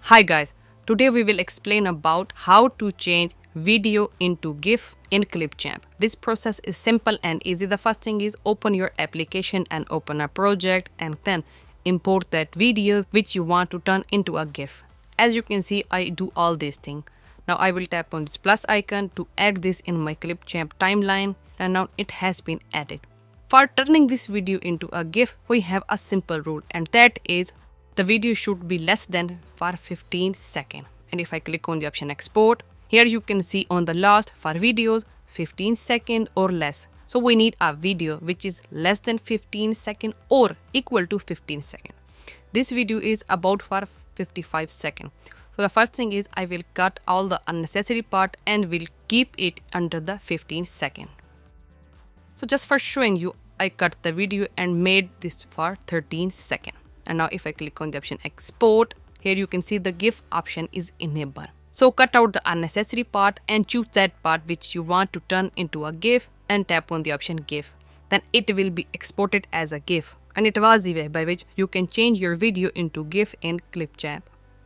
Hi guys, today we will explain about how to change video into GIF in Clipchamp. This process is simple and easy. The first thing is open your application and open a project and then import that video which you want to turn into a GIF. As you can see, I do all these things. Now I will tap on this plus icon to add this in my Clipchamp timeline and now it has been added. For turning this video into a GIF, we have a simple rule and that is the video should be less than for 15 seconds. And if I click on the option export, here you can see on the last for videos 15 seconds or less. So we need a video which is less than 15 seconds or equal to 15 seconds. This video is about for 55 seconds. So the first thing is I will cut all the unnecessary part and will keep it under the 15 seconds. So just for showing you, I cut the video and made this for 13 seconds. And now if I click on the option export, here you can see the GIF option is enabled. So cut out the unnecessary part and choose that part which you want to turn into a GIF and tap on the option GIF. Then it will be exported as a GIF. And it was the way by which you can change your video into GIF in Clipchamp.